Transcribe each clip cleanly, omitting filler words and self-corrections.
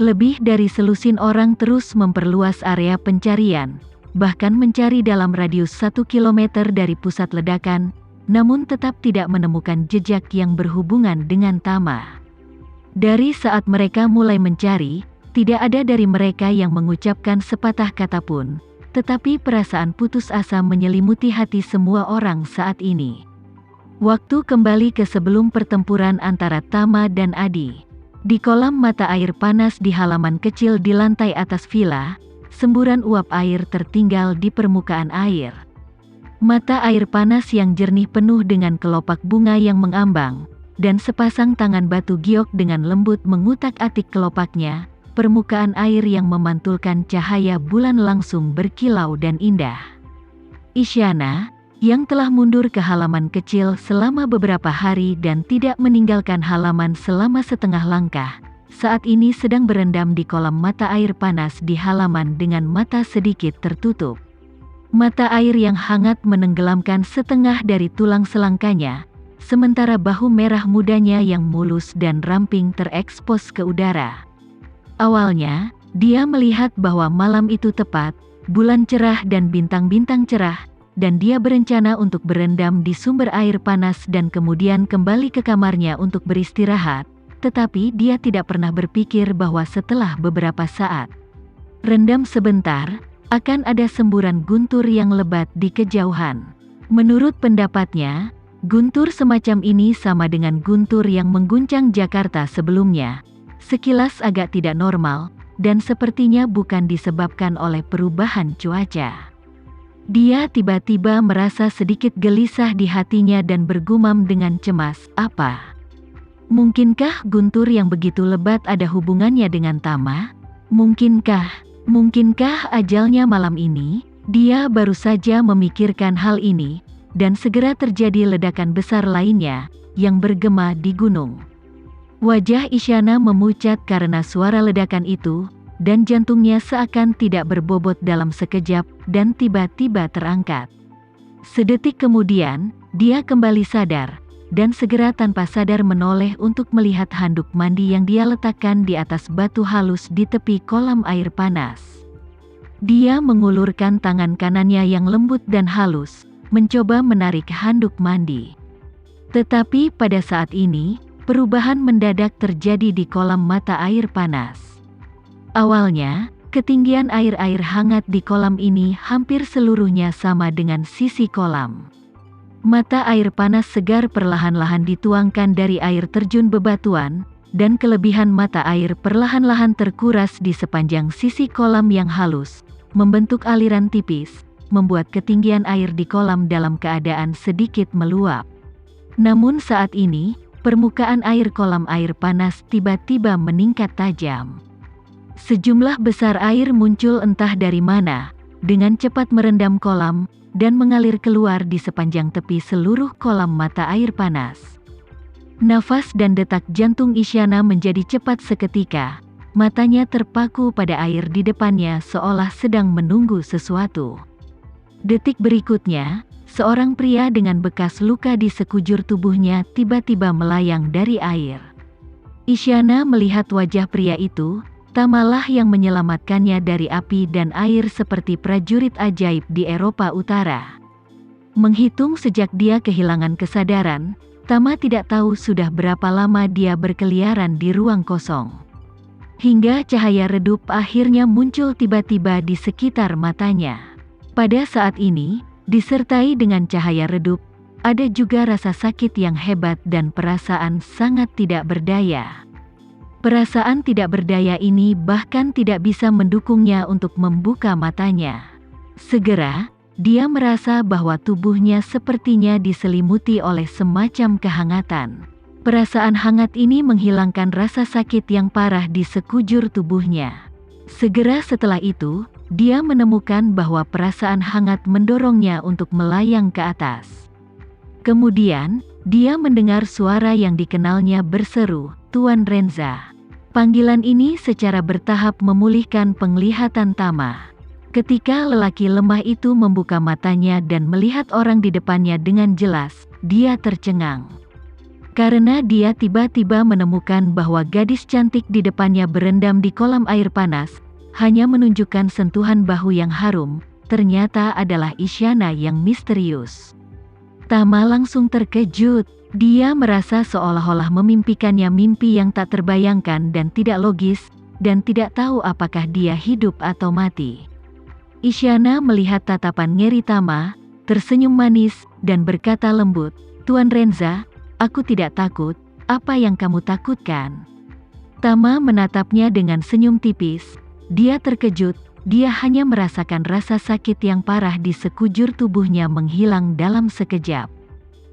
Lebih dari selusin orang terus memperluas area pencarian, bahkan mencari dalam radius 1 kilometer dari pusat ledakan, namun tetap tidak menemukan jejak yang berhubungan dengan Tama. Dari saat mereka mulai mencari, tidak ada dari mereka yang mengucapkan sepatah kata pun, tetapi perasaan putus asa menyelimuti hati semua orang saat ini. Waktu kembali ke sebelum pertempuran antara Tama dan Adi. Di kolam mata air panas di halaman kecil di lantai atas villa, semburan uap air tertinggal di permukaan air. Mata air panas yang jernih penuh dengan kelopak bunga yang mengambang, dan sepasang tangan batu giok dengan lembut mengutak-atik kelopaknya, permukaan air yang memantulkan cahaya bulan langsung berkilau dan indah. Isyana, yang telah mundur ke halaman kecil selama beberapa hari dan tidak meninggalkan halaman selama setengah langkah, saat ini sedang berendam di kolam mata air panas di halaman dengan mata sedikit tertutup. Mata air yang hangat menenggelamkan setengah dari tulang selangkanya, sementara bahu merah mudanya yang mulus dan ramping terekspos ke udara. Awalnya, dia melihat bahwa malam itu tepat, bulan cerah dan bintang-bintang cerah, dan dia berencana untuk berendam di sumber air panas dan kemudian kembali ke kamarnya untuk beristirahat, tetapi dia tidak pernah berpikir bahwa setelah beberapa saat rendam sebentar, akan ada semburan guntur yang lebat di kejauhan. Menurut pendapatnya, guntur semacam ini sama dengan guntur yang mengguncang Jakarta sebelumnya, sekilas agak tidak normal, dan sepertinya bukan disebabkan oleh perubahan cuaca. Dia tiba-tiba merasa sedikit gelisah di hatinya dan bergumam dengan cemas, apa? Mungkinkah guntur yang begitu lebat ada hubungannya dengan Tama? Mungkinkah ajalnya malam ini? Dia baru saja memikirkan hal ini, dan segera terjadi ledakan besar lainnya, yang bergema di gunung. Wajah Isyana memucat karena suara ledakan itu, dan jantungnya seakan tidak berbobot dalam sekejap, dan tiba-tiba terangkat. Sedetik kemudian, dia kembali sadar, dan segera tanpa sadar menoleh untuk melihat handuk mandi yang dia letakkan di atas batu halus di tepi kolam air panas. Dia mengulurkan tangan kanannya yang lembut dan halus, mencoba menarik handuk mandi. Tetapi pada saat ini, perubahan mendadak terjadi di kolam mata air panas. Awalnya, ketinggian air-air hangat di kolam ini hampir seluruhnya sama dengan sisi kolam. Mata air panas segar perlahan-lahan dituangkan dari air terjun bebatuan, dan kelebihan mata air perlahan-lahan terkuras di sepanjang sisi kolam yang halus, membentuk aliran tipis, membuat ketinggian air di kolam dalam keadaan sedikit meluap. Namun saat ini, permukaan air kolam air panas tiba-tiba meningkat tajam. Sejumlah besar air muncul entah dari mana, dengan cepat merendam kolam, dan mengalir keluar di sepanjang tepi seluruh kolam mata air panas. Nafas dan detak jantung Isyana menjadi cepat seketika, matanya terpaku pada air di depannya seolah sedang menunggu sesuatu. Detik berikutnya, seorang pria dengan bekas luka di sekujur tubuhnya tiba-tiba melayang dari air. Isyana melihat wajah pria itu, Tamalah yang menyelamatkannya dari api dan air seperti prajurit ajaib di Eropa Utara. Menghitung sejak dia kehilangan kesadaran, Tama tidak tahu sudah berapa lama dia berkeliaran di ruang kosong. Hingga cahaya redup akhirnya muncul tiba-tiba di sekitar matanya. Pada saat ini, disertai dengan cahaya redup, ada juga rasa sakit yang hebat dan perasaan sangat tidak berdaya. Perasaan tidak berdaya ini bahkan tidak bisa mendukungnya untuk membuka matanya. Segera, dia merasa bahwa tubuhnya sepertinya diselimuti oleh semacam kehangatan. Perasaan hangat ini menghilangkan rasa sakit yang parah di sekujur tubuhnya. Segera setelah itu, dia menemukan bahwa perasaan hangat mendorongnya untuk melayang ke atas. Kemudian, dia mendengar suara yang dikenalnya berseru, "Tuan Renza." Panggilan ini secara bertahap memulihkan penglihatan Tama. Ketika lelaki lemah itu membuka matanya dan melihat orang di depannya dengan jelas, dia tercengang. karena dia tiba-tiba menemukan bahwa gadis cantik di depannya berendam di kolam air panas, hanya menunjukkan sentuhan bahu yang harum, ternyata adalah Isyana yang misterius. Tama langsung terkejut. Dia merasa seolah-olah memimpikannya mimpi yang tak terbayangkan dan tidak logis, dan tidak tahu apakah dia hidup atau mati. Isyana melihat tatapan ngeri Tama, tersenyum manis, dan berkata lembut, "Tuan Renza, aku tidak takut, apa yang kamu takutkan?" Tama menatapnya dengan senyum tipis. Dia terkejut, dia hanya merasakan rasa sakit yang parah di sekujur tubuhnya menghilang dalam sekejap.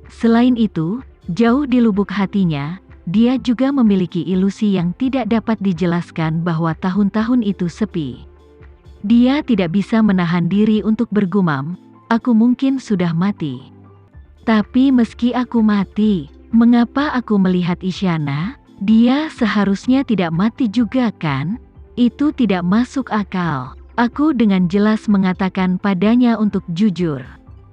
Selain itu, jauh di lubuk hatinya, dia juga memiliki ilusi yang tidak dapat dijelaskan bahwa tahun-tahun itu sepi. Dia tidak bisa menahan diri untuk bergumam, "Aku mungkin sudah mati. Tapi meski aku mati, mengapa aku melihat Isyana? Dia seharusnya tidak mati juga kan? Itu tidak masuk akal." Aku dengan jelas mengatakan padanya untuk jujur.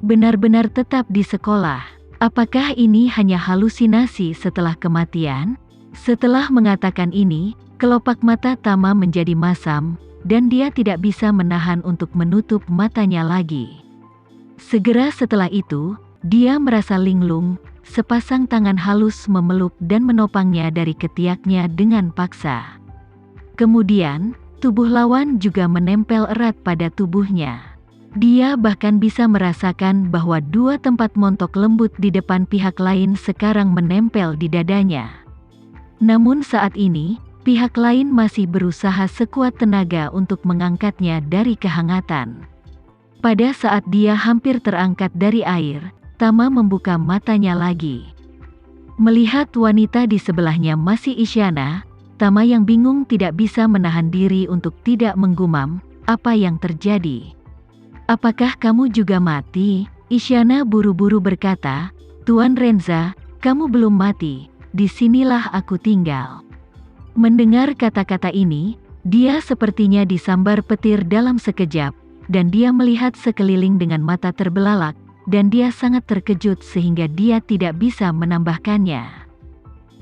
Benar-benar tetap di sekolah. Apakah ini hanya halusinasi setelah kematian? Setelah mengatakan ini, kelopak mata Tama menjadi masam, dan dia tidak bisa menahan untuk menutup matanya lagi. Segera setelah itu, dia merasa linglung, sepasang tangan halus memeluk dan menopangnya dari ketiaknya dengan paksa. Kemudian, tubuh lawan juga menempel erat pada tubuhnya. Dia bahkan bisa merasakan bahwa dua tempat montok lembut di depan pihak lain sekarang menempel di dadanya. Namun saat ini, pihak lain masih berusaha sekuat tenaga untuk mengangkatnya dari kehangatan. Pada saat dia hampir terangkat dari air, Tama membuka matanya lagi. Melihat wanita di sebelahnya masih Isyana, Tama yang bingung tidak bisa menahan diri untuk tidak menggumam, "Apa yang terjadi? Apakah kamu juga mati?" Isyana buru-buru berkata, "Tuan Renza, kamu belum mati, disinilah aku tinggal." Mendengar kata-kata ini, dia sepertinya disambar petir dalam sekejap, dan dia melihat sekeliling dengan mata terbelalak, dan dia sangat terkejut sehingga dia tidak bisa menambahkannya.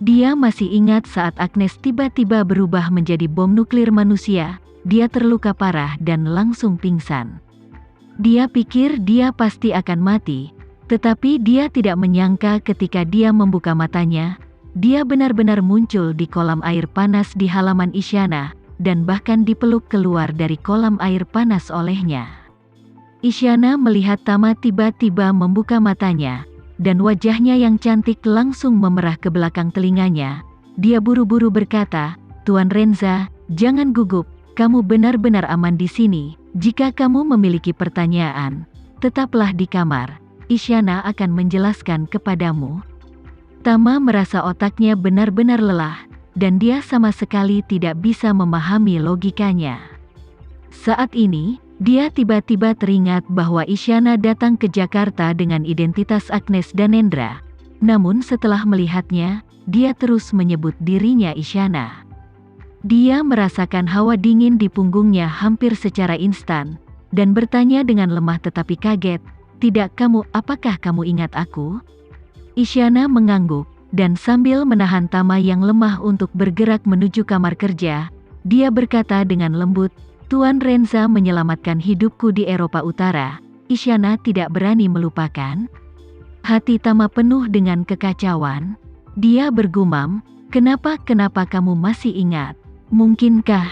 Dia masih ingat saat Agnes tiba-tiba berubah menjadi bom nuklir manusia, dia terluka parah dan langsung pingsan. Dia pikir dia pasti akan mati, tetapi dia tidak menyangka ketika dia membuka matanya, dia benar-benar muncul di kolam air panas di halaman Isyana, dan bahkan dipeluk keluar dari kolam air panas olehnya. Isyana melihat Tama tiba-tiba membuka matanya, dan wajahnya yang cantik langsung memerah ke belakang telinganya. Dia buru-buru berkata, "Tuan Renza, jangan gugup, kamu benar-benar aman di sini. Jika kamu memiliki pertanyaan, tetaplah di kamar. Isyana akan menjelaskan kepadamu." Tama merasa otaknya benar-benar lelah, dan dia sama sekali tidak bisa memahami logikanya. Saat ini, dia tiba-tiba teringat bahwa Isyana datang ke Jakarta dengan identitas Agnes Danendra. Namun setelah melihatnya, dia terus menyebut dirinya Isyana. Dia merasakan hawa dingin di punggungnya hampir secara instan, dan bertanya dengan lemah tetapi kaget, "Tidak kamu, apakah kamu ingat aku?" Isyana mengangguk, dan sambil menahan Tama yang lemah untuk bergerak menuju kamar kerja, dia berkata dengan lembut, "Tuan Renza menyelamatkan hidupku di Eropa Utara, Isyana tidak berani melupakan." Hati Tama penuh dengan kekacauan. Dia bergumam, kenapa kamu masih ingat? Mungkinkah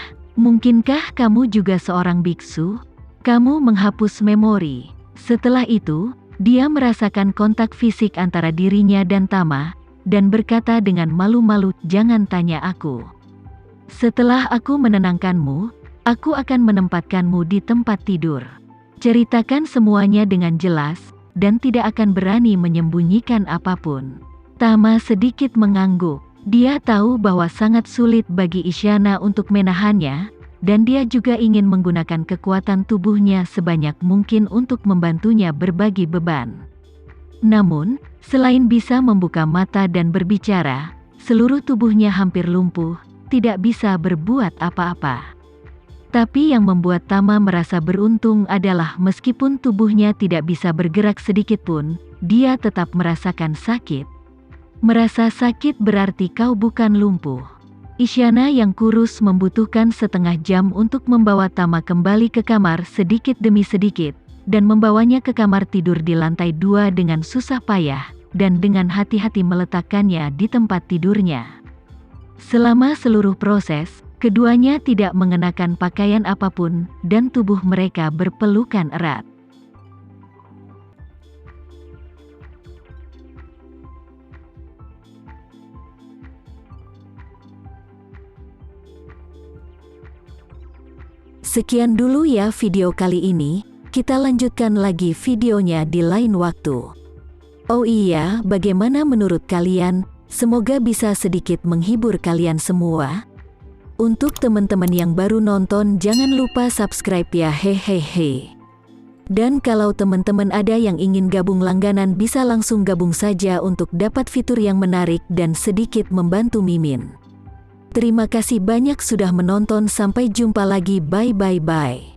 kamu juga seorang biksu? Kamu menghapus memori." Setelah itu, dia merasakan kontak fisik antara dirinya dan Tama, dan berkata dengan malu-malu, "Jangan tanya aku. Setelah aku menenangkanmu, aku akan menempatkanmu di tempat tidur. Ceritakan semuanya dengan jelas, dan tidak akan berani menyembunyikan apapun." Tama sedikit mengangguk. Dia tahu bahwa sangat sulit bagi Isyana untuk menahannya, dan dia juga ingin menggunakan kekuatan tubuhnya sebanyak mungkin untuk membantunya berbagi beban. Namun, selain bisa membuka mata dan berbicara, seluruh tubuhnya hampir lumpuh, tidak bisa berbuat apa-apa. Tapi yang membuat Tama merasa beruntung adalah meskipun tubuhnya tidak bisa bergerak sedikitpun, dia tetap merasakan sakit. Merasa sakit berarti kau bukan lumpuh. Isyana yang kurus membutuhkan setengah jam untuk membawa Tama kembali ke kamar sedikit demi sedikit, dan membawanya ke kamar tidur di lantai 2 dengan susah payah, dan dengan hati-hati meletakkannya di tempat tidurnya. Selama seluruh proses, keduanya tidak mengenakan pakaian apapun, dan tubuh mereka berpelukan erat. Sekian dulu ya video kali ini, kita lanjutkan lagi videonya di lain waktu. Oh iya, bagaimana menurut kalian? Semoga bisa sedikit menghibur kalian semua. Untuk teman-teman yang baru nonton, jangan lupa subscribe ya, hehehe. Dan kalau teman-teman ada yang ingin gabung langganan, bisa langsung gabung saja untuk dapat fitur yang menarik dan sedikit membantu Mimin. Terima kasih banyak sudah menonton, sampai jumpa lagi, bye.